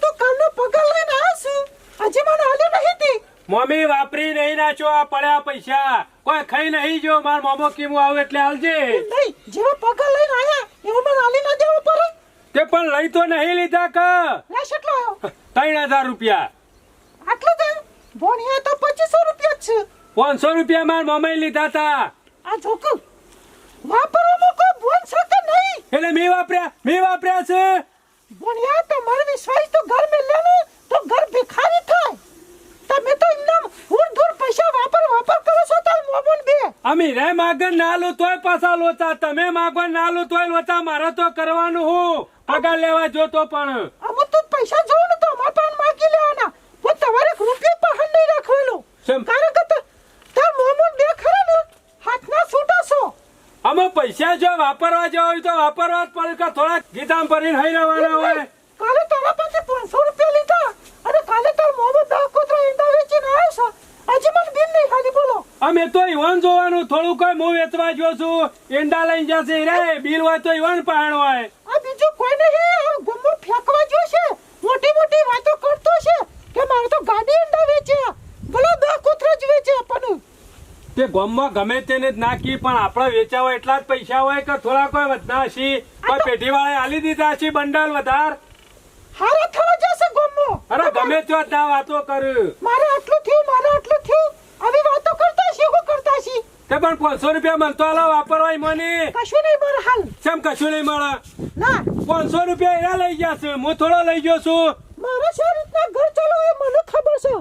તો કાલનો પગાર લઈને આવ્યો છું. હજી મને આલ્યો નહીં તે. મમ્મી વાપરી નહીં નાચો આ પડ્યા પૈસા કોઈ ખાઈ નહીં જો માર મોમો કીમું આવું એટલે આલજે. નહીં, જેવો પગાર લઈને આયા એવો મને આલી ના દેવો પડે. તે પણ લઈ તો નહીં લીધા કે લે કેટલો આવ્યો? 3000 રૂપિયા. આટલો જ આવ્યો? ભણ્યા તો 2500 રૂપિયા જ છે. 500 રૂપિયા માર મોમે લીધા તા. આ જોકુ વાપરવામાં કોઈ બોન શકે નહીં. એટલે મેં વાપર્યા છે. ભણ્યા તો મારો વિશ્વાસ તો ઘર મેં લે ને તો ઘર ભિખારી થાય. તમે તો એમના ઉડધુર પૈસા વાપર કરો છો તાર મોમોન બે. અમે રે માગન ના લો તોય પાછા લોચા, તમે માગવા ના લો તોય લોચા. મારે તો કરવાનું હું પગાર લેવા જોતો પણ અમુ તો પૈસા જોઉં ને તો અમાર પાસે માગી લેવાના. પણ તમારે રૂપિયા પહાડ નહીં રાખવાનો. શેમ? કારણ કે તાર મોમોન બે ખરા ને હાથના છૂટા છો. અમે પૈસા જો વાપરવા જવા હોય તો વાપરવા જ પડે કે થોડા ગીતામ ભરીને હઈ રહેવાના હોય. કાલે તારા પાસે 500 રૂપિયા લીધા અને કાલે તાર મોમો 10 કૂતરા ઈંડા વેચીને આવ્યો છે. હજી મને બિલ નહીં ખાલી બોલો. અમે તો ઈવન જોવાનું થોડું કઈ હું વેચવા જો છું. ઈંડા લઈને જશે રે, બિલ હોય તો ઈવન પાણ હોય. આ બીજું કોઈ નહીં. આ ગમો ફેંકવા જો છે. મોટી મોટી વાતો કરતો છે કે મારે તો ગાડી ઈંડા વેચ્યા. ભલે 10 કૂતરા જ વેચ્યા પણ તે ગામમાં ગમે તેને જ નાખી પણ આપણે વેચા હોય એટલા જ પૈસા હોય કે થોડા કોઈ વધના હશી. કોઈ પેઢી વાળા આલી દીધા હશી બંડલ વધાર. હારા થવા જશે ગમો. અરે ગમે તો ના વાતો કર. મારે આટલું થયું. આવી વાતો કરતા છે હું કરતા છે. તે પણ 500 રૂપિયા મળતો આલો વાપરવા મને. કશું નહીં મારે હાલ. કેમ કશું નહીં મળે? ના 500 રૂપિયા એના લઈ ગયા છે, હું થોડો લઈ ગયો છું. મારે શા રીતના ઘર ચલાવે મને ખબર છે.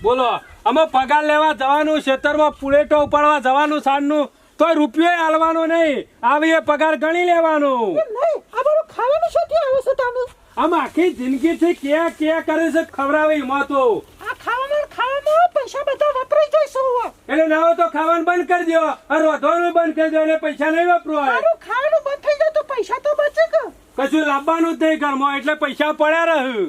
બોલો અમે પગાર લેવા જવાનું, ખેતરમાં પુલેટો ઉપાડવા જવાનું સાંજનું, તોય રૂપિયો આલવાનો નહીં. આવી પગાર ગણી લેવાનો. એમ નહીં, આ બધું ખાવાનું શોથી આવે છે તમે. આમ આખી જિંદગીથી ક્યાં કરે છે ખવડાવે એમાં તો. આ ખાવામાં પૈસા બધા વપરાઈ જઈશું. એટલે ના હોય તો ખાવાનું બંધ કરી દો, અને રોધવાનું બંધ કરી દો, એટલે પૈસા નહીં વપરાય. મારું ખાવાનું બંધ થઈ જાય તો પૈસા તો બચે કે. કશું લાવવાનું જ નહીં ઘરમાં, એટલે પૈસા પડ્યા રહે.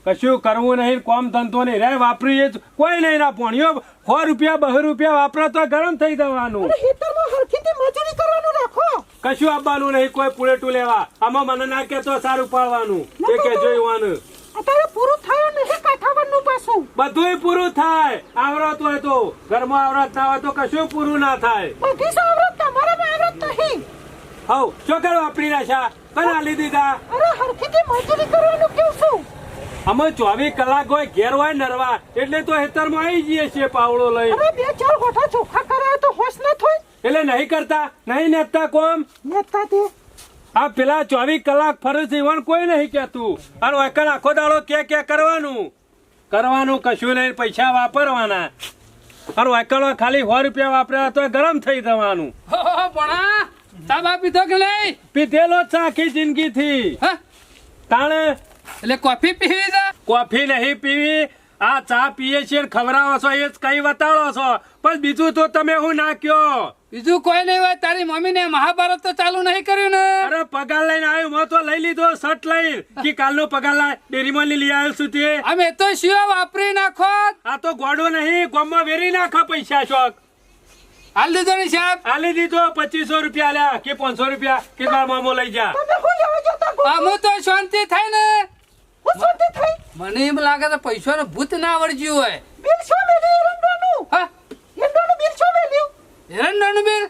કશું કરવું નહીં, કોમ ધંધો નહીં રે વાપરીએ જ કોઈ નહીં. ના પોણીઓ 100 રૂપિયા 200 રૂપિયા વાપરા તો ગરમ થઈ જવાનું. અને ખેતરમાં હરખીથી મજૂરી કરવાનું રાખો. કશું આપવાનું નહીં કોઈ પુલેટું લેવા. આમાં મને ના કે તો સારું પાડવાનું એ કે જોઈવાનું. અત્યારે પૂરું થાય નહીં કાઠાવરનું પાછું. બધુંય પૂરું થાય. આવરત હોય તો ઘરમાં આવરત ના હોય તો કશું પૂરું ના થાય. બધી આવરત તમારામાં આવરત નહીં. હવ ચોકર વાપરી નાખ્યા કના આલી દીધા. અરે હરખીથી મજૂરી કરવાનું કેવું છું. અમે 24 કલાક હોય ઘેર હોય નરવા એટલે તો હેતરમાં આવી જઈએ છીએ પાવડો લઈ. અરે 2-4 હોઠા ચોખ્ખા કરે તો હોશ ન થાય. એટલે નહીં કરતા નહીં નેતા કોમ. નેતા તે આ પેલા 24 કલાક ફરે છે ઈવન કોઈ નહીં કેતું. અને વૈકણ આખો દાડો કે કરવાનું કશું નહીં, પૈસા વાપરવાના. અને વૈકણ ખાલી 100 રૂપિયા વાપર્યા તો ગરમ થઈ જવાનું. ભણા તાબા પીધો કે નહીં? પીધેલો જ છે આખી જિંદગી થી. તાણે એટલે કોફી પીવી છે? કોફી નહીં પીવી, આ ચા પીએ છીએ ખવડાવો છો એ જ કઈ બતાડો છો. પણ બીજું તો તમે હું નાખ્યો. બીજું કોઈ નહીં હોય. તારી મમ્મી ને મહાભારત તો ચાલુ નહીં કર્યું ને? અરે પગાર લઈને આવ્યો મેં તો લઈ લીધો શર્ટ લઈ કે કાલનો પગાર લાય ડેરીમાં લઈ આવ્યો છું તે. અમે તો શિયો વાપરી નાખો. આ તો ગોડો નહીં, ગોમમાં વેરી નાખો પૈસા શોખ. હાલ દીધો ને સાહેબ? આલી દીધો 2500 રૂપિયા આલ્યા કે 500 રૂપિયા કે મારા મામો લઈ જા. તમે હું લેવા જતા ગો. આમ તો શાંતિ થાય ને. હું શાંતિ થઈ. મને એમ લાગે તો પૈસાનો ભૂત ના આવડ્યું હોય. બિલ શું મેલી એરંડાનું? હા એરંડાનું બિલ શું મેલ્યું? એરંડાનું બિલ?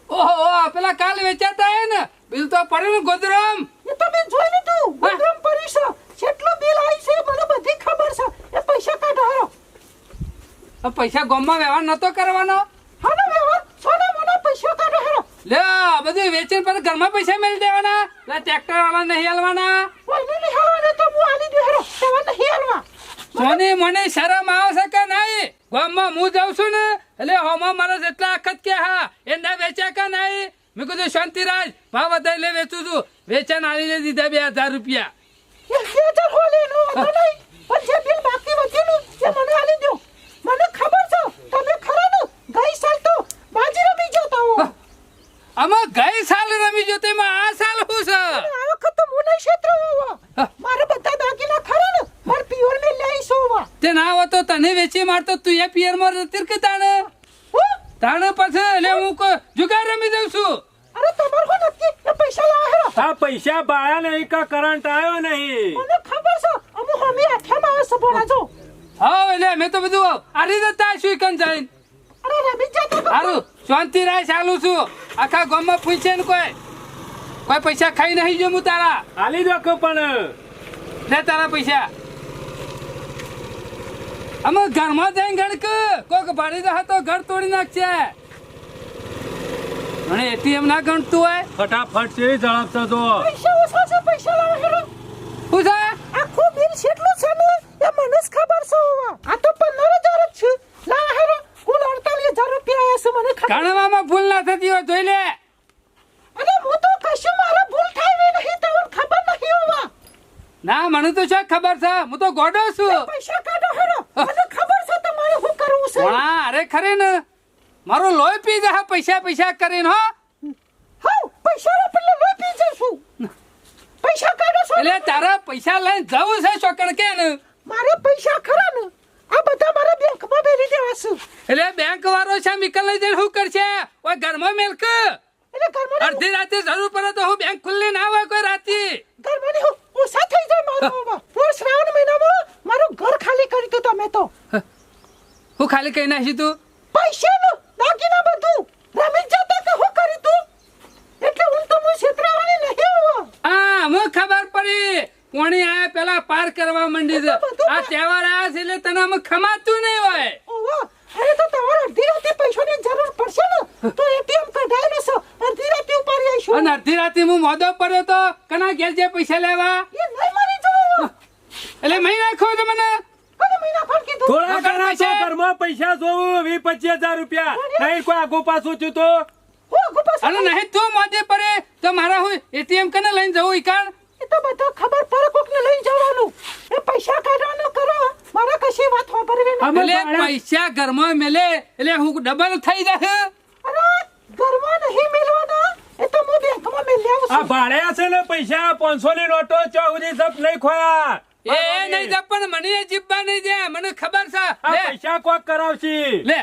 ઓહો પેલા કાલ વેચાતા હે ને બિલ તો પડ્યું ને ગોદરામ. એ તો મેં જોઈ લીધું. ગોદામ પડી છે. કેટલું બિલ આવી છે મને બધી ખબર છે. એ પૈસા કાઢો હારો. પૈસા ગામમાં વ્યવહાર નતો કરવાનો? હાનો વ્યવહાર સોના મોના પૈસા કાઢો હારો. લે બધું વેચીને પછી ઘરમાં પૈસા મેળ દેવાના? લે ટ્રેક્ટર વાળા નહીં હાલવાના? કોઈને નહીં હાલવાના તો હું આલી દે હારો. તમારે નહીં હાલવા. સોની મને શરમ આવે છે કે નહીં? ગામમાં હું જાઉં છું ને એટલે હોમાં મારા જેટલા આખત કે હા એના વેચ્યા કે નહીં? મેં કીધું શાંતિરાજ ભાવ વધારી લે વેચું છું. વેચાણ આલી દીધા 2000 રૂપિયા. એ 2000 હોલી નો વાંધો નહીં. પણ જે બિલ બાકી વધ્યું ને એ મને આલી દો. મને ખબર છે તમે ખરા ને ગઈ સાલ તો બાજી રમી જતા હો. આમાં ગઈ સાલ રમી જો તેમાં આ સાલ શું છે? આ વખત તો મુને ક્ષેત્ર હોવા. મારે બધા દાગીના ખરા ને માર પિયર મે લઈશું હોવા. તે ના હોય તો તને વેચી મારતો તું એ પિયર માં તીર્ક તાણે તાણે પછી એટલે હું જુગાર રમી જાઉં છું. અરે તમાર કો નક્કી એ પૈસા લાવો હેરો. આ પૈસા બાળા નહીં કા કરંટ આવ્યો નહીં. મને ખબર છે બોલા જો હા એટલે મેં તો બધું આ રીતે તાશ્યું કન જઈને અરે રમી જતો તો સારું શાંતિ રાહ ચાલુ છું આખા ગામમાં પૂછે ને કોઈ પૈસા ખાઈ નહીં જો હું તારા હાલી દો કે પણ લે તારા પૈસા અમે ઘરમાં જઈને ગણક કોક ભાડી દો તો ઘર તોડી નાખશે મને એટીએમ ના ગણતું હોય ફટાફટ છે ઝડપ તો પૈસા ઓછા છે પૈસા લાવો હેરો શું છે આખું બિલ કેટલું છે ને એ મને જ ખબર છે હોવા આ તો 15,000 જ છે લાવો હેરો કુલ 48,000 રૂપિયા આયા છે મને ખબર ગણવામાં ભૂલ ના થતી હોય જોઈ લે અરે હું તો કશું મારા ભૂલ થાય નહીં તમને ખબર નહીં હોવા ના મને તો શું ખબર છે હું તો ગોડો છું પૈસા કાઢો હેરો મને ખબર છે તમારે શું કરવું છે ભણા અરે ખરે ને મારો લોહી પી જા પૈસા કરીને હો હા પૈસા નો પેલે લોહી પી જશું પૈસા કાઢો છો એટલે તારા પૈસા લઈને જવું છે શોકણ કે ને મારે પૈસા ખરા ને આ બધા મારા બેંકમાં ભરી દેવા છે એટલે બેંક વાળો છે મિકલ લઈ જઈને શું કરશે ઓય ઘરમાં મેલક એટલે ઘરમાં અડધી રાતે જરૂર પડે તો હું બેંક ખુલ્લી ના હોય કોઈ રાતી ઘરમાં હું ઓછા થઈ જાય મારો બાબા હું શ્રાવણ મહિનામાં મારું ઘર ખાલી કરી દીધું તમે તો હું ખાલી કઈ નાખી તું પૈસાનું દાગીના બધું રમી જતા કે હું કરી તું એટલે હું તો હું છેતરાવાની નહીં હોવા હા હું ખબર પડી પોણી આયા પેલા પાર કરવા માંડી છે આ તહેવાર આયા છે એટલે તને અમે ખમાતું નહીં હોય ઓવા અરે તો તમારે અડધી રાતે પૈસાની જરૂર પડશે ને તો એટીએમ કઢાઈ લેશો અડધી રાતે ઉપાડી આવીશું અને અડધી રાતે હું મોદો પડ્યો તો કના ઘેર જે પૈસા લેવા એ નહીં મારી જાવ એટલે મહી નાખો તો મને કને મહિના ફળ કીધું થોડા વગર ઘણા તો પૈસે. ઘરમાં પૈસા જોવું 20-25,000 રૂપિયા નહીં કોઈ આગુ પાછું થયું તો હું ગુપાસ અને નહીં તું મોદે પડે તો મારા હું એટીએમ કને લઈને જવું ઈકાણ એ તો બધા ખબર પર કોકને લઈ જવાનું એ પૈસા કાઢવાનું કરો મારા કશી વાત વાપરવી નહીં અમે એટલે ભાડા- પૈસા ઘરમાં મેલે એટલે હું ડબલ થઈ જશે અરે ઘરમાં નહીં મેલવાના એ તો હું બેંકમાં મેલી આવું આ છું ભાડ્યા છે ને પૈસા 500 ની નોટો ચોહુદી સપ નહીં ખોયા એ નહીં જા પણ મને એ જીબ્બા નહીં દે મને ખબર છે આ લે પૈસા કોક કરાવશી લે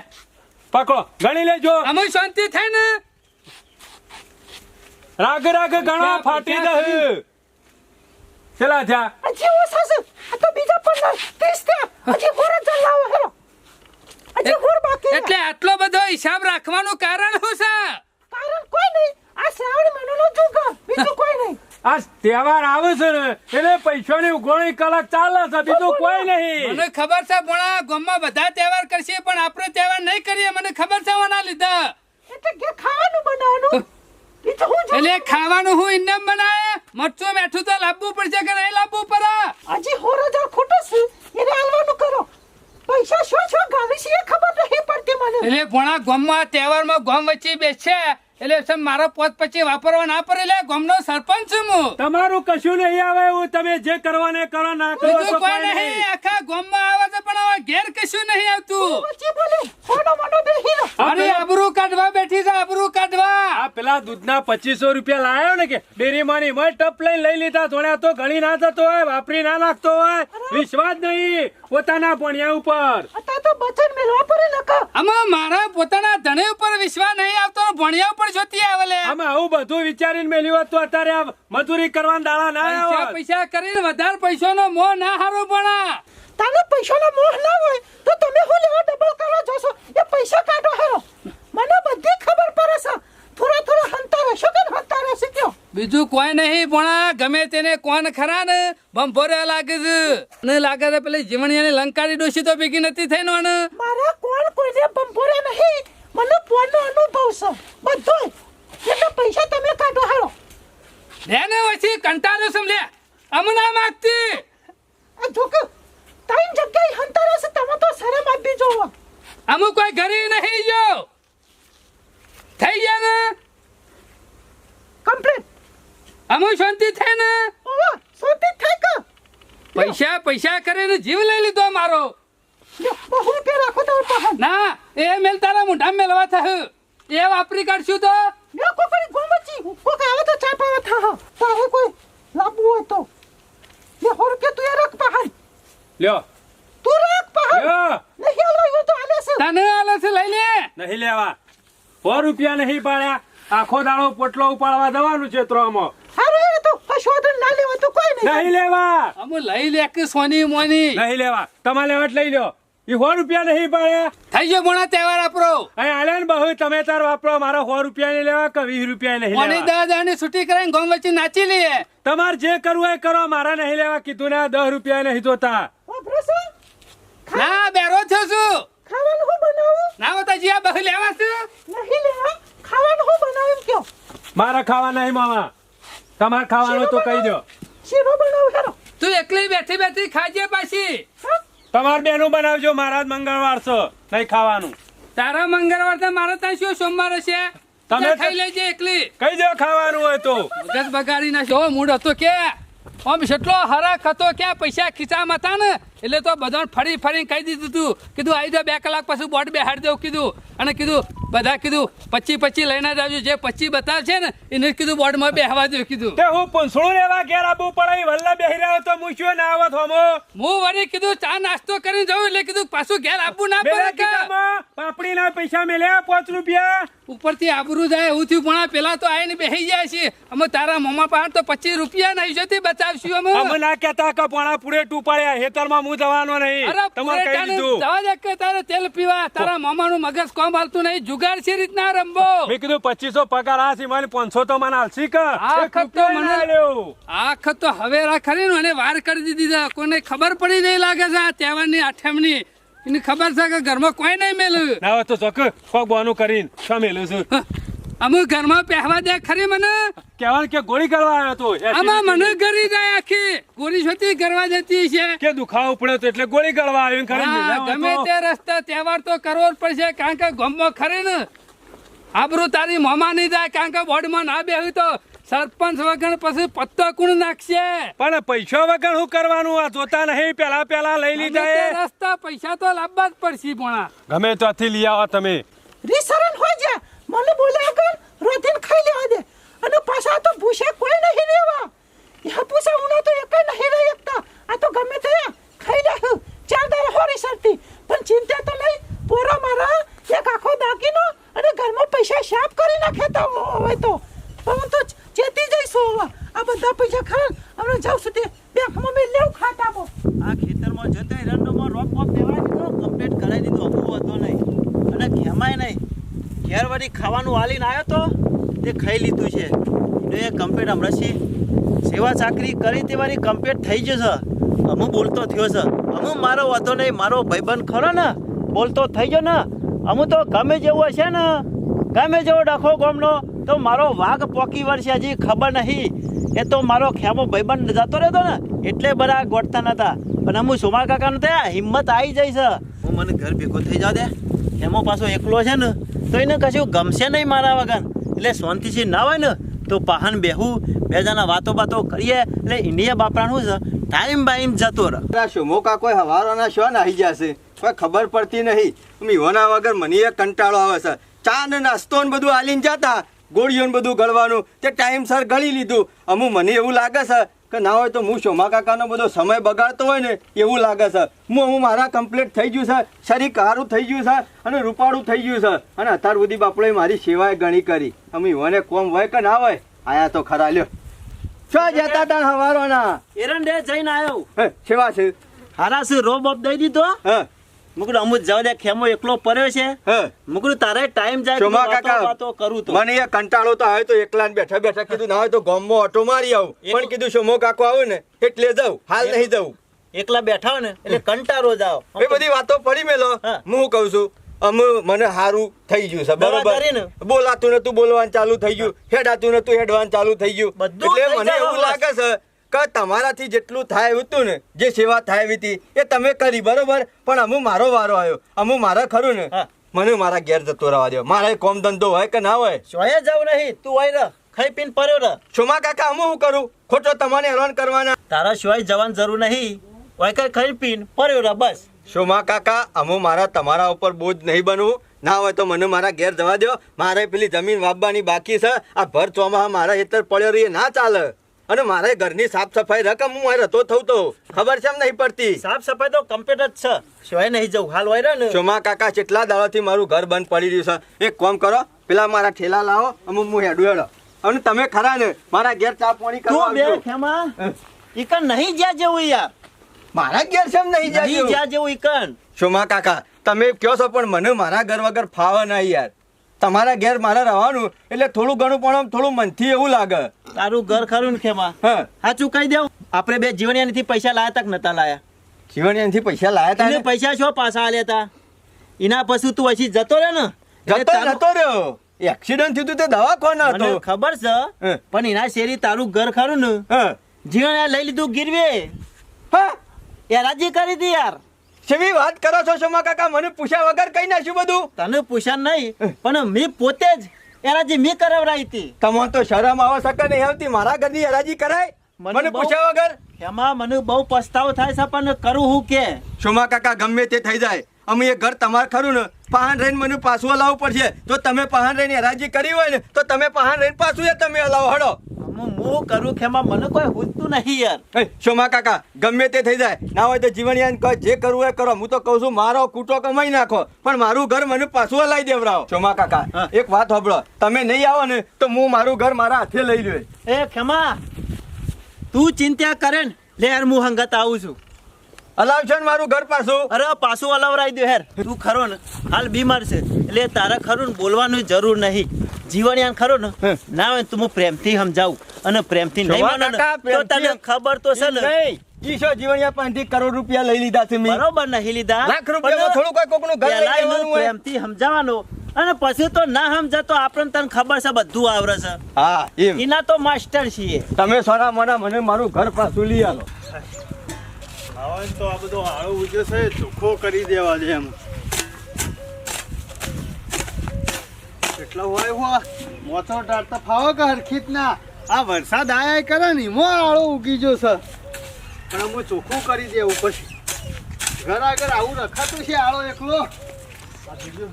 પકડો ગણી લેજો અમે શાંતિ થાય ને રાગ ગણવા ફાટી દે ચલા જા હજી ઓછા છે આ તો બીજા 15-30 થયા હજી હોર જ લાવો હેરો હજી હોર બાકી એટલે આટલો બધો હિસાબ રાખવાનું કારણ શું છે કારણ કોઈ નહીં આ શ્રાવણ મહિનાનો જુગાર બીજું કોઈ નહીં આ તહેવાર આવે છે ને એટલે પૈસાની ઉઘરાણી કલાક ચાલે છે બીજું કોઈ નહીં મને ખબર છે ભણા ગામમાં બધા તહેવાર કરશે પણ આપણે તહેવાર નહીં કરીએ મને ખબર છે ઓના લીધા એટલે કે ખાવાનું બનાવવાનું બીજું હું જો એટલે ખાવાનું હું ઇન્ડમ બનાવે મરચું મેઠું તો લાવવું પડશે કે નહીં લાવવું પડે હજી હોર જ ખોટું છે એને હાલવાનું કરો પૈસા શું ગાવી છે એ ખબર નહીં પડતી મને એટલે ભણા ગામમાં તહેવારમાં ગામ વચ્ચે બેસે એટલે સમ મારો પોત પછી વાપરવા ના પડે એટલે ગામનો સરપંચ છું હું તમારું કશું નહીં આવે એવું તમે જે કરવાને કરો ના કરો બીજું તો કોઈ કોઈ નહીં નહીં આખા ગામમાં આવે છે પણ હવે ઘેર કશું નહીં આવતું વચ્ચે બોલે મોનો મોનો બેહી રહો અરે આબરૂ કાઢવા બેઠી છે આબરૂ કાઢવા આ પેલા દૂધના 2500 રૂપિયા લાયો ને કે ડેરી માની મેં ટપ લઈ લીધા થોડા તો ઘણી ના થતો હોય વાપરી ના નાખતો હોય વિશ્વાસ નહીં પોતાના ભણ્યા ઉપર અત્યારે તો બચન મેલવા પડે નકા આમાં મારા પોતાના ધણી ઉપર વિશ્વાસ નહીં આવતો ને ભણ્યા ઉપર જોતી આવે લે આમાં આવું બધું વિચારીને મેલ્યું હોત તો અત્યારે આ મજૂરી કરવાના દાડા ના પૈસા આવ્યા પૈસા કરીને વધારે પૈસાનો મોહ ના હારો ભણા તાને પૈસાનો મોહ ના હોય તો તમે હું લેવા ડબલ કરવા જશો એ પૈસા કાઢો હેરો મને બધી ખબર પડે છે થોડા હંતા રહેશો કે હંતા રહેશે કયો બીજું કોઈ નહીં ભણા ગમે તેને કોણ ખરા ને બંફોરે લાગે છે ને લાગે છે પેલી જીવણિયાની લંકારી ડોશી તો ભેગી નથી થઈ ને મારા કોણ કોઈને બંપોરે નહીં મને પોનો અનુભવ છે બધોય એટલે પૈસા તમે કાઢો હેરો લેને પછી કંટાળો સમલે અમના માગતી આ જોકે ટાઈમ જગ્યાએ હંતા રહેશે તમે તો શરમ આપી જોવો અમુક કોઈ ઘરે નહીં જો થઈ ગયા ને કમ્પ્લીટ અમુક શાંતિ થાય ને ઓવા સોતી થાય કે પૈસા કરીને જીવ લઈ લીધો મારો લ્યો, બહુ રૂપિયા રાખો તો પહાડ ના એ મેલ તારા મોઢા મેલવા થયું એ વાપરી કાઢશું તો લ્યો કોકડી ગોમચી કોક આવે તો ચા પાવા થા તારે કોઈ લાવવું હોય તો લે 100 રૂપિયા તું એ રાખ પહાડ લ્યો તું રાખ પહાડ લ્યો નહીં આલ્યો તો આલે છે તને આલે છે લઈ લે નહીં લેવા 100 રૂપિયા નહીં પાડ્યા આખો દાડો પોટલો ઉપાડવા જવાનું છે ત્રોમાં હારું એ તો કશો વાંધો ના લેવા તો કોઈ નહીં લેવા અમે લઈ લે કે સોની મોની નહીં લેવા તમારે લેવા જ લઈ લો એ 100 રૂપિયા નહીં પડ્યા થઈ ગયો ભણા તહેવાર આપરો અહીં આલે ને બહુ તમે તાર વાપરો મારા 100 રૂપિયા નહીં લેવા કે 20 રૂપિયા નહીં મોની લેવા 10 ની છૂટી કરાઈને ગામ વચ્ચે નાચી લઈએ તમારે જે કરવું હોય કરો મારા નહીં લેવા કીધું ને 10 રૂપિયા નહીં જોતા વાપરો છો? ના બેરો થયો છું ખાવાનું હું બનાવું ના હોતા જી આ બહુ લેવા છે નહીં લેવા ખાવાનું હું બનાવું કયો મારા ખાવા નહીં મામા તમારે ખાવાનું તો કહી દો શીરો બનાવું હેરો તું એકલી બેઠી બેઠી ખાજે પાછી હા? તમારે બેનું બનાવજો મારા જ મંગળવાર છે નહીં ખાવાનું તારા મંગળવાર તો મારે ત્યાં શું સોમવાર છે તમે તમે ખાઈ લેજે એકલી કહી દો ખાવાનું હોય તો મગજ બગાડી નાખ્યો મૂડ હતો કે આમ કેટલો હરખ હતો કે પૈસા ખિસ્સામાં હતા ને એટલે તો બધાને ફરી ફરી કહી દીધું તું કીધું આવી જાવ 2 કલાક પછી બોર્ડ બેહાડી દઉં કીધું અને કીધું બધા કીધું 25 લઈને જ આવજો જે 25 બતાવશે ને એને કીધું બોર્ડમાં બેહવા દો કીધું તે હું પૂંછડું લેવા ઘેર આપવું પડે વલ્લા બેહી રહ્યો તો હું શું ના આવત હોમો હું વળી કીધું ચા નાસ્તો કરીને જવું એટલે કીધું પાછું ઘેર આપવું ના પડે બેલા કે કીધામાં પાપડીના પૈસા મેલ્યા 5 રૂપિયા ઉપરથી આબરૂ જાય એવું થયું પણ પેલા તો આવીને બેસી જાય છે અમે તારા મમ્મા પાસે તો 25 રૂપિયા નહીં જોતી બતાવશું અમે અમે ના કહેતા કે પોણા પૂરે ટૂપાડ્યા હેતરમાં હું જવાનો નહીં અરે તમારે કહી દીધું જવા દે કે તારે તેલ પીવા તારા મામાનું મગજ કોમ હાલતું નહીં જુગાર છે રીતના રમવો મેં કીધું 2500 પગાર આ છે મને 500 તો મને હાલશી કે આ એક વખત તો રૂપિયો મને- ના આલ્યો. આ વખત તો હવે ખરી ને એને વાર કરી દીધી છે કોઈને ખબર પડી નહીં લાગે છે આ તહેવારની આઠમની એની ખબર છે કે ઘરમાં કોઈ નહીં મેલ્યું ના હોય તો ચોક કોક બોનું કરીને શું મેલું છું અમે ઘરમાં પહેવા દે ખરી મને કહેવાનું કે ગોળી કરવા આવ્યો તો આમાં મને ગરી જાય આખી ગોરી છોતી કરવા જતી છે કે દુખાવો પડ્યો તો એટલે ગોળી કરવા આવ્યો ખરી હા, મેલ્યા હોય ગમે તો. તે રસ્તા તહેવાર તો કરવો જ પડશે કારણ કે ગામમાં ખરી ને આબરૂ તારી મોમાં નહીં જાય કારણ કે બોર્ડમાં ના બેહ્યું તો સરપંચ વગર પછી પત્તો કુણ નાખશે પણ પૈસા વગર શું કરવાનું આ જોતા નહીં પેલા લઈ ગમે લીધા તે એ. રસ્તા પૈસા તો લાવવા જ પડશે ભણા ગમે ત્યાંથી લઈ આવો તમે રીસરણ હોય જા મને બોલ્યા વગર રોધીને ખાઈ લેવા દે અને પાછા તો ભૂસે કોઈ નહીં રહેવા યા પૂછા ઉના તો એક નહીં રહી શકતા આ તો ગમે તે ખાઈ લે 4 દાડા હોરી સરતી પણ ચિંતા તો નહીં પોરા મારા એક આખો દાગીનો અને ઘરમાં પૈસા શાપ કરી નાખ્યા હોય તો પણ હું તો ચેતી જઈશું હવે આ બધા પૈસા ખાન અમે જાવ છું તે બેંકમાં મેં લેવું ખાતામાં આ ખેતરમાં જતા રંડોમાં રોપ બોપ દેવાય દીધો કમ્પ્લીટ કરાવી દીધો અમુક હતો નહીં અને ઘેમાય નહીં ઘેર વળી ખાવાનું હાલીને આવ્યો તો તે ખાઈ લીધું છે એટલે એ કમ્પ્લીટ હમણાં સેવા ચાકરી કરી તે વાળી કમ્પ્લીટ થઈ જશે અમુક બોલતો થયો છે અમુક મારો વાતો નહીં મારો ભાઈબંધ ખરો ને બોલતો થઈ ગયો ને અમુક તો ગમે જેવો હશે ને ગમે જેવો ડખો ગમનો તો મારો વાઘ પોકી વળશે હજી ખબર નહીં એ તો મારો ખેમો ભાઈબંધ જતો રહેતો ને એટલે બધા ગોઠતા નતા પણ અમુક સોમા કાકાનો ત્યાં હિંમત આવી જાય છે હું મને ઘર ભેગો થઈ જાવ દે ખેમો પાછો એકલો છે ને તો એને કશું ગમશે નહીં મારા વગર એટલે શાંતિથી ના હોય ને તો પાહન બેહું બે જણા વાતો કરીએ એટલે ઇન્ડિયા બાપરાનું છે ટાઈમ બાઈમ જતો રહે શોમોકા કોઈ હવારોના શોન આવી જશે કોઈ ખબર પડતી નહીં મીહોના વગર મને એ કંટાળો આવે છે ચા ને નાસ્તો ને બધું હાલીને જતા ગોળીઓ ને બધું ગળવાનું તે ટાઈમસર ગળી લીધું અમુક મને એવું લાગે છે કે ના હોય તો હું શોમા કાકાનો બધો સમય બગાડતો હોય ને એવું લાગે છે હું મારા કમ્પ્લીટ થઈ ગયું છે શરીર કારું થઈ ગયું છે અને રૂપાળું થઈ ગયું છે અને અત્યાર સુધી બાપડે મારી સેવાએ ઘણી કરી અમે મને કોમ હોય કે ના હોય આયા તો ખરા લ્યો શું જતા તા હવારોના એરંડે જઈને આવ્યો હે સેવા છે હારા છે રોબ ઓફ દઈ દીધો હા મુકડું અમુક જવા દે ખેમો એકલો પડ્યો છે હા મુકડું તારે ટાઈમ જાય શોમા કીધું કાકા, વાતો કરું તો મને એ કંટાળો તો આવે તો એકલા ને બેઠા બેઠા કીધું ના હોય તો ગામમાં ઓટો મારી આવું પણ કીધું શોમો કાકો આવે ને એટલે જાઉં હાલ નહીં જાઉં એકલા બેઠા હોય ને એટલે કંટાળો જાવ એ બધી વાતો પડી મેલો હા. હું કહું છું મને સારું થઈ ગયું છે દવા કરી ને. બરોબર બોલાતું નતું બોલવાનું ચાલુ થઈ ગયું હેડાતું નતું હેડવાનું ચાલુ થઈ ગયું બધું એટલે થઈ મને જાય એવું બસ. લાગે છે કે તમારાથી જેટલું થાય એવું હતું ને જે સેવા થાય એવી હતી એ તમે કરી બરોબર પણ અમુ મારો વારો આવ્યો અમુ મારા ખરું ને હા. મને મારા ઘેર જતો રહેવા દો મારે કોમ ધંધો હોય કે ના હોય સોયે જવું નહીં તું હોય રહ ખાઈ પીને પડ્યો રહ શોમા કાકા અમુ હું કરું ખોટો તમને હેરાન કરવાના તારા સિવાય જવાની જરૂર નહીં હોય કઈ ખાઈ પીને પડ્યો રહ બસ શોમા કાકા અમુ મારા તમારા ઉપર બોજ નહીં બનવું ના હોય તો મને મારા ઘેર જવા દો મારે પેલી જમીન વાવવાની બાકી છે આ ભર ચોમાહા મારા હેતર પડ્યો રહી ના ચાલે અને મારે ઘરની સાફ સફાઈ રકમ હું મારે રતો થઉં તો ખબર છે એમ નહીં પડતી સાફ સફાઈ તો કમ્પ્લીટ જ છે સિવાય નહીં જવું હાલ હોય ને શોમા કાકા કેટલા દાડાથી મારું ઘર બંધ પડી રહ્યું છે એક કામ કરો પેલા મારા ઠેલા લાવો અમુ હું હેડું હેડો અને તમે ખરા ને મારા ઘેર ચા પાણી કરવા તું બે આવજો. ખેમા ઈકન નહીં જ્યાં જેવું યાર, મારા ઘેર છે એમ નહીં નહીં જાય જ્યાં જેવું ઈકન. શોમા કાકા તમે કહો છો પણ મને મારા ઘર વગર ફાવે નહીં યાર. તમારા ઘેર મારે રહેવાનું એટલે થોડું ઘણું પણ આમ થોડું મનથી એવું લાગે. તારું ઘર ખરું ને ખેમા? હા સાચું કહી દેવું, આપણે બે જીવણિયાથી પૈસા લાયા તક નતા લાયા. જીવણિયાથી પૈસા લાયા એને હતા પૈસા શું પાછા આલ્યા તા? એના પછી તું પછી જતો રહે ને એટલે જતો તારું- નતો રહ્યો. એક્સિડન્ટ થયું તું તે દવાખાને મને હતો. ખબર છે હે. પણ એના શેરી તારું ઘર ખરું ને હા જીવણિયા લઈ લીધું ગીરવે, હા એ રાજી કરી દી યાર. શેવી વાત કરો છો શોમા કાકા? મને પૂછ્યા વગર કઈ નાખ્યું બધું? તને પૂછ્યા નહીં પણ મેં પોતે જ એરાજી મેં કરાવરાઈ હતી. તમને તો શરમ આવે શકે નહીં આવતી? મારા ઘરની હરાજી કરાય મને બહુ- પૂછ્યા વગર? એમાં મને બહુ પસ્તાવો થાય છે પણ કરું હું કે? શોમા કાકા ગમે તે થઈ જાય, અમે એ ઘર તમારે ખરું ને પહાણ રહીને મને પાછું હલાવવું પડશે. જો તમે પહાણ રહીને હરાજી કરી હોય ને તો તમે પહાણ રહીને પાછું એ તમે હલાવો. હડો હું કરું ખેમા, મને કોઈ પૂછતું નહીં યાર. એ શોમા કાકા ગમે તે થઈ જાય, ના હોય તો જીવણિયાને કહો જે કરવું એ કરો. હું તો કહું છું મારો કૂટો કમાઈ નાખો પણ મારું ઘર મને પાછું હલાવી દેવરાવો. શોમા કાકા હા. એક વાત સાંભળો, તમે નહીં આવો ને તો હું મારું ઘર મારા હાથે લઈ લ્યો. એ ખેમા તું ચિંતા કરે ને લે યાર, હું હંગત આવું છું. હલાવશો ને મારું ઘર પાછું? અરે પાછું હલાવરાઈ દો હેર. તું ખરો ને હાલ બીમાર છે એટલે તારા ખરું ને બોલવાની જરૂર નહીં. જીવણિયાને ખરો ને હે. ના હોય તો હું પ્રેમથી સમજાવું અને પ્રેમથી નહીં શોભા માનો ને કાકા, તો તને પ્રેમથી- ખબર તો છે ને. નહીં ઈ શું જીવણિયા પાંચથી કરોડ રૂપિયા લઈ લીધા છે મેં. બરોબર નહીં લીધા, લાખ રૂપિયામાં થોડું કોઈ કોકનું ઘર લઈ પહેલા એનું લેવાનું હોય. પ્રેમથી સમજાવવાનું અને પછી તો ના સમજા તો આપણને તને ખબર છે બધું આવરે છે. હા એમ એના તો માસ્ટર છીએ. તમે સોના મોના મને મારું ઘર પાછું લઈ આલો. હવે તો આ બધો હાળો ઉજ્યો છે ચોખ્ખો કરી દેવા દે એમ. કેટલા હોય હો મોચો ટાળતા ફાવો કે હરખીત ના આ વરસાદ આયા કરે ને એમાં હાળો ઉગી ગયો છે પણ અમે ચોખ્ખું કરી દેવું પછી. ઘર આગળ આવું રખાતું છે હાળો એકલો. આ બીજો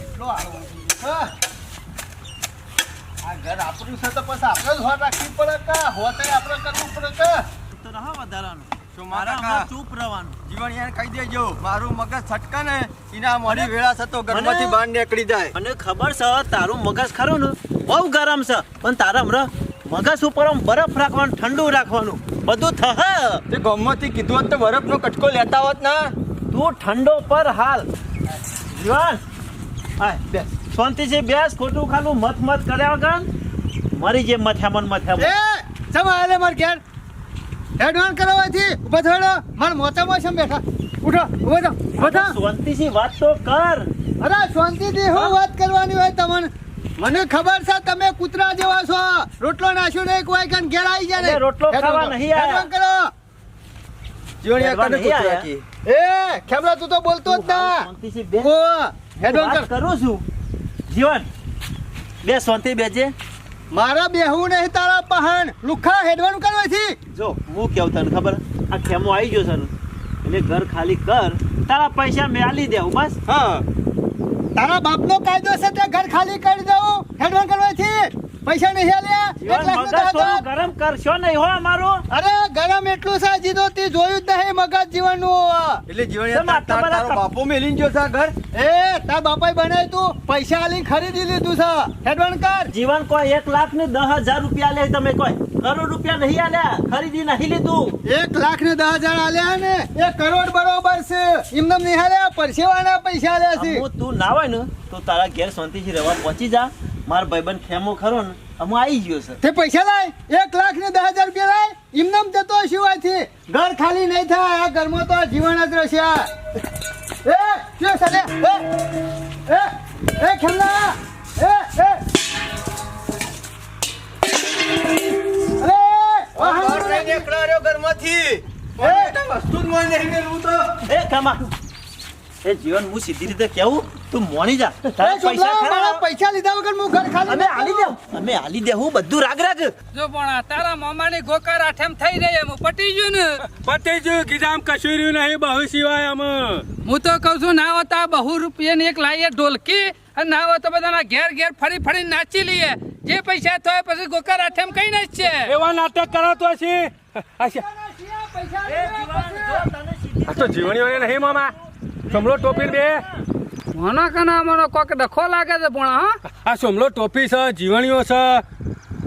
એટલો હાળો ઉગી ગયો છે. આ ઘર આપણું છે તો પછી આપણે જ હોટ રાખવી પડે કે હોતે આપણે કરવું પડે કે. તો રહો વધારાનું. શોમા મારા કાકા, હમણાં ચૂપ રહેવાનું. જીવણિયાને કહી દેજો મારું મગજ છટકે ને એના મોડી વેળા થતો ઘરમાંથી બહાર નીકળી જાય. મને ખબર છે તારું મગજ ખરું ને બહુ ગરમ છે પણ તારા હમણાં મગજ ઉપર આમ બરફ રાખવાનું, ઠંડુ રાખવાનું બધું થશે. તે ગામમાંથી કીધું હોત તો બરફનો કટકો લેતા હોત ના. તું ઠંડો પર હાલ જીવન આય બેસ શાંતિથી બેસ. ખોટું ખાલું મત કર્યા વગર મરી જે મથ્યામણ મથ્યામણ. ચમ આલે માર ઘેર હેડવાન કરવાથી ઉભા થયો માર મોચામાં છે બેઠા. ઉઠો ઉભો થા ઉભો થા. શાંતિથી વાત તો કર. અરે શાંતિથી હું વાત કરવાની હોય તમને? મને ખબર છે તમે કૂતરા જેવા છો. રોટલો નાખ્યો ને કોઈ કન ઘેર આવી જાય અરે રોટલો ખાવા નહીં આયા. હેડવાન કરો. જીવણિયા કને નહીં પૂછવા આયા. કી. એ ખેમલા તું તો બોલતો જ ના. શાંતિથી બેસ. ઓ હેડવાન વાત કર. કરું છું જીવન બે શાંતિ બેજે. મારા બેહું નહીં તારા પહાણ લુખા હેડવાન કરવાથી. જો હું કેવું તને ખબર આ ખેમો આવી ગયો છે ને એટલે ઘર ખાલી કર, તારા પૈસા મેં આલી દેવું બસ. હા તારા બાપનો કાયદો છે તે ઘર ખાલી કરી દઉં હેડવાન કરવાથી. પૈસા નહીં આલ્યા. જીવન 1 લાખ મગજ નો થોડું 10,000. ગરમ કરશો નહીં હો અમારું. અરે ગરમ એટલું છે હજી તો તે જોયું જ નહીં મગજ જીવનનું. એટલે જીવણિયા તમારા તારો કપ- બાપો મેલીને ગયો છે આ ઘર. એ તાર બાપાએ બનાવ્યું તું પૈસા આલી ખરીદી લીધું છે. હેડવાન કર. જીવન કોઈ 1 લાખ ને 10,000 રૂપિયા લે તમે કોઈ કરોડ રૂપિયા નહીં આલ્યા, ખરીદી નહીં લીધું. 1 લાખ ને 10,000 આલ્યા ને 1 કરોડ બરોબર છે. એમને નિહાળ્યા પરસેવાના પૈસા આલ્યા છે. હું તું ના હોય ને તો તારા ઘેર શાંતિથી રહેવા પહોંચી જા. મારો ભાઈબંધ ખેમો ખરો ને અમુક આવી ગયો છે. તે પૈસા લાય 1 લાખ ને 10,000 રૂપિયા લાય. એમને જતો સિવાયથી ઘર ખાલી નહીં થાય. આ ઘરમાં તો જીવન જ રહેશે. એ શું છે લે? એ ખેમલા એ અરે બહાર લઈ નીકળ્યો રહ્યો ઘરમાંથી. મને તો વસ્તુ જ મળે નહીં મેલું તો. એ ખેમા એ જીવન હું સીધી રીતે કેવું તું મોની જા. તારા પૈસા મારા ખરા પૈસા લીધા વગર હું ઘર ખાલી અમે આલી દેવું, અમે આલી દેવું બધું રાગ રાગ. જો પણ તારા મામાની ગોકાર આઠેમ થઈ રહી એમ પટી ગયું ને. પતી ગયું કીધામ કશું રહ્યું નહીં બહુ સિવાય આમ. હું તો કઉ છું ના હોતા બહુ રૂપિયાની એક લાવીએ ઢોલકી અને ના હોય તો બધાના ઘેર ઘેર ફરી ફરી નાચી લઈએ. જે પૈસા થાય પછી ગોકાર આઠેમ કઈ ના છે. એવા નાટક કરાતો છે. આ તો જીવણીઓ નહીં મામા. સમલો ટોપી બે. મોનો કના મોનો કોક ડખો લાગે છે પણ હા આ સમલો ટોપી છે, જીવણીઓ છે.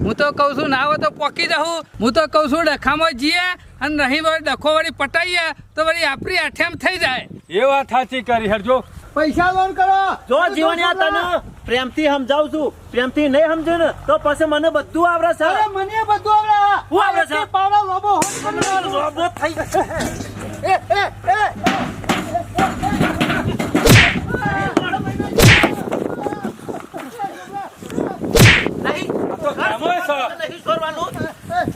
હું તો કહું છું ના હોય તો પોકી જવું. હું તો કહું છું ડખામાં જઈએ અને નહીં વળી ડખો વળી પટાઈએ તો વળી આપણી આઠેમ થઈ જાય. એ વાત સાચી કરી હરજો. પૈસા લોન કરો. જો જીવણિયા તને પ્રેમથી સમજાવું છું, પ્રેમથી નહીં સમજે ને તો પછી મને બધું આવડે છે. અરે મને બધું આવડે. હું આવડે છે? પાવડા લોબો હોત કરો. રોબો થઈ તો કામો છે. નહીં છોડવાનું.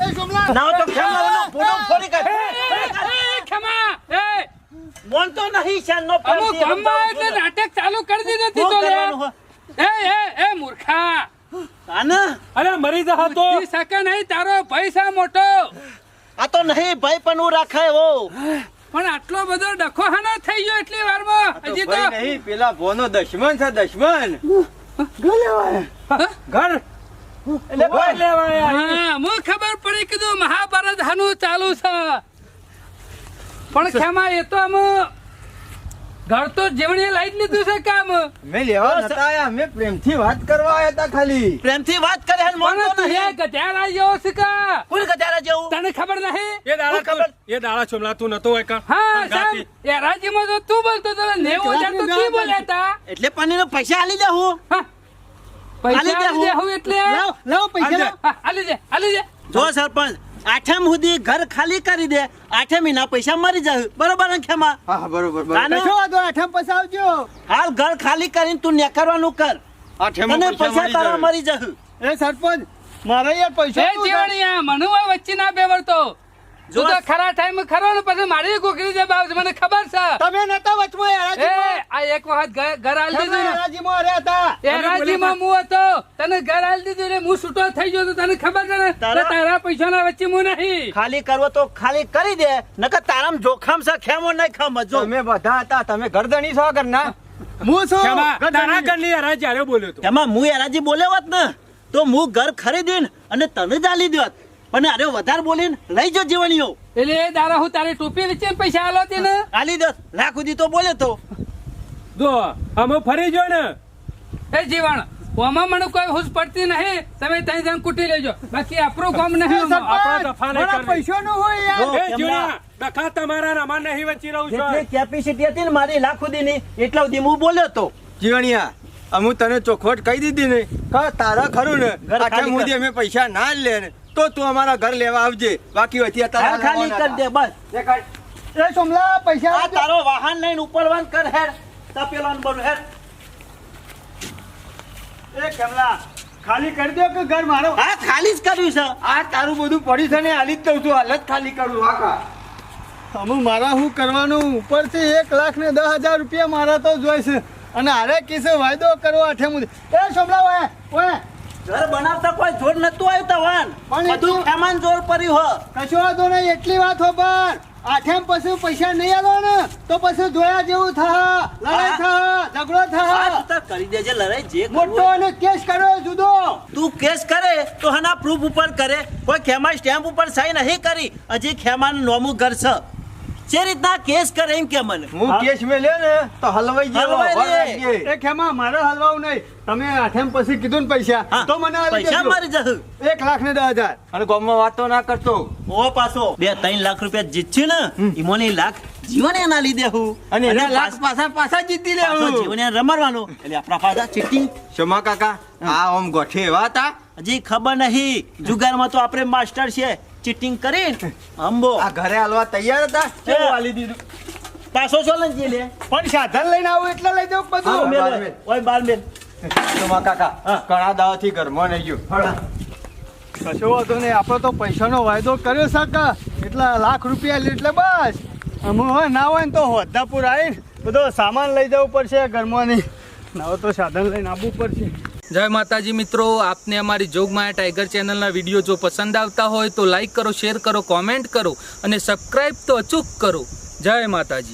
એ જુમલા. ના તો ખેમાવાનો ફોટો ફોડી કાઢ. એ ખેમા એ મોનતો નહીં શાનનો અમુક પ્રેમથી ગામમાં સમજાવું એટલે છું. નાટક ચાલુ કરી દીધું શું તીતો લે. કરવાનું હો? એ મૂર્ખા આના અરે મરી જા તો ઈ શકે નહીં તારો પૈસા મોટો આ તો નહીં ભાઈ પણ હું રાખાય હો. પણ આટલો બધો ડખો હાનો થઈ ગયો એટલી વારમાં હજી તો ભાઈ નહીં, પેલા ભોનો દશમન છે, દશમન. હા? ઘર એટલે ઘર લેવા આયા. હા મને ખબર પડી કીધું મહાભારત હાનું ચાલુ છે પણ ખેમા એ તો આમ ઘર તો જીવણીએ લઈ જ લીધું છે કામ મેં લેવા નતા આયા, અમે પ્રેમથી વાત કરવા આયા હતા ખાલી. પ્રેમથી વાત કરે હે પણ મોનતો તું નહીં. એ ગધેડા જેવો છે કા કોણ ગધારા જેવું? તને ખબર નહીં એ દાડા હું ખબર. એ દાડા ચોમલા તું નતો હોય કાં? હા ગાતી. સાહેબ એ રાજીમાં તો તું બોલતો તો 90,000 તો તું બોલ્યા તા એટલે પનીનો પૈસા આલી દે હું. હા. પૈસા આલી દે આલી દે હું. હું એટલે લાવ પૈસા લાવ. હા, આલી દે આલી દે જો સરપંચ આઠમ સુધી ઘર ખાલી કરી દે, આઠમ મહિના પૈસા મરી જાય. બરોબર ને ખેમા? હા હા, બરોબર બરોબર. કાનો? કશો વાંધો નહીં, આઠમ પછી આવજો. હાલ ઘર ખાલી કરીને તું નેકરવાનું કર. આઠેમાં તને પૈસા મળી તારા જાય. મરી જશે. એ સરપંચ મારા યાર પૈસા એ જીવણીયા મને હોય વચ્ચે ના બેવડતો જો તું તો ખરા ટાઈમ ખરો ને પછી મારી ગોખરી જે બાપ છે, મને ખબર છે તમે નતા વચમાં એ યારાજીમાં. આ એક વખત ઘર આલી તમે દીધું ને યારાજીમાં રહ્યા હતા. એ રાજીમાં હું હતો તને ઘર આલી દીધું એટલે હું છૂટો થઈ ગયો તો તને ખબર છે ને તારા- તો તારા પૈસાના વચ્ચે હું નહીં ખાલી કરવો તો ખાલી કરી દે, નકર તારામ જોખમ છે. ખેમો નહીં ખમજો. તમે બધા હતા, તમે ગરદણી છો ઘરના. હું છું ખેમા, ગધેડી. તારા ઘરની હારા જ્યારે બોલ્યો તો એમાં હું યારાજી બોલ્યો હોત ને તો હું ઘર ખરીદીને અને તને જ આલી દેત. પણ અરે વધારે બોલીને લઈ જો જીવણીઓ એટલે એ દારા હું તારી ટોપી વેચીને પૈસા આલો તે ને આલી દેત. લાખ સુધી તો બોલે તો જો અમે ફરી જો ને એ જીવણ ઓમાં મને કોઈ હુશ પડતી નહીં તમે ત્યાં ત્યાં કૂટી લેજો બાકી આપણું કામ નહીં એ ઓમાં. આપણા સરપંચ, દફા નહીં મારા કરવી. પૈસા નો હોય યાર. જો. એ જોયા ડખા તમારા ને અમાર નહીં વચ્ચે રહું છું. જેટલી કેપેસિટી હતી ને મારી લાખ સુધીની એટલા સુધી હું બોલ્યો તો. જીવણિયા, અમુ તને ચોખવટ કહી દીધી ને કે તારા ખરું ને ઘર ખાલી આઠમ સુધી કર. અમે પૈસા ના લે ને તો તું અમારા ઘર લેવા આવજે. બાકી હોતી ઘર ખાલી કરી દે બસ. એ સોમલા પૈસા આ આપજો. તારો વાહન લઈને ઉપરવાન કર હેડ. તપેલાનું બનું હેડ. એ કમલા ખાલી કરી દો કે ઘર મારો. હા ખાલી જ કર્યું છે. આ તારું બધું પડ્યું છે ને હાલી જ દઉં છું, હાલ જ ખાલી કરું. વાકા અમુ મારા શું કરવાનું ઉપરથી 1,10,000 રૂપિયા મારા તો જોઈશે અને હારે કિસે વાયદો કરવો આઠે મુદે. એ સોમલા ઓય ઓય ઘર બનાવતા કોઈ જોર નતું આવ્યું તવાન. પણ બધું એટલું- ખેમાન જોર પડ્યું હો. કશો વાંધો નહીં, એટલી વાત હો પર આઠેમ પછી પૈસા નહીં આલો ને તો પછી જોયા જેવું થા, લડાઈ થા, ઝઘડો આ થા, તું તાર કરી દેજે લડાઈ જે કરવું મોટો હોય. અને કેસ કર્યો જુદો. તું કેસ કરે તો હના પ્રૂફ ઉપર કરે. કોઈ ખેમા સ્ટેમ્પ ઉપર સહી નહીં કરી, હજી ખેમાનું નોમું ઘર છે. જે રીતના કેસ કરે એમ કે મને હું કેસ મેં લે ને તો હલવાઈ જેવો હલવાઈ રે. એ ખેમા મારે હલવાવું નહીં. તમે આઠેમ પછી કીધું ને પૈસા હા, તો મને આલી પૈસા દેજો. મારી જશે. 1,10,000. અને ગામમાં વાતો ના કરતો. ઓ પાછો 2-3 લાખ રૂપિયા જીતશે ને ઈમોની લાખ જીવન એના લીધે હું અને એના લાખ પાછા જીતી લેવું. જીવન રમવાનું એટલે આપણા પાછા ચીટિંગ. શમા કાકા, આ ઓમ ગોઠે એવા હતા. હજી ખબર નહીં જુગારમાં તો આપણે માસ્ટર છે. ચીટિંગ કરીને અંબો આ ઘરે હાલવા તૈયાર હતા, કેવું હાલી દીધું. પાછો સોલંકી લે. પણ સાધન લઈને આવું એટલે લઈ દઉં હા, બધું. મેલ. બાર મેલ. ઓય બાર મેલ. શમા કાકા, ઘણા દાવાથી ઘરમાં નહીં ગયો. કશો વાંધો નહીં, આપણે તો પૈસાનો વાયદો કર્યો સાકા એટલા લાખ રૂપિયા લે એટલે બસ. અમે હોય ના હોય ને તો હોદ્દાપુર આવીને બધો સામાન લઈ જવું પડશે ઘરમાં નહીં. ના હોય તો સાધન લઈને આવવું પડશે. જય માતાજી મિત્રો, આપને અમારી જોગમાયા ટાઈગર ચેનલના વિડીયો જો પસંદ આવતા હોય તો લાઈક કરો, શેર કરો, કોમેન્ટ કરો અને સબસ્ક્રાઈબ તો અચૂક કરો. જય માતાજી.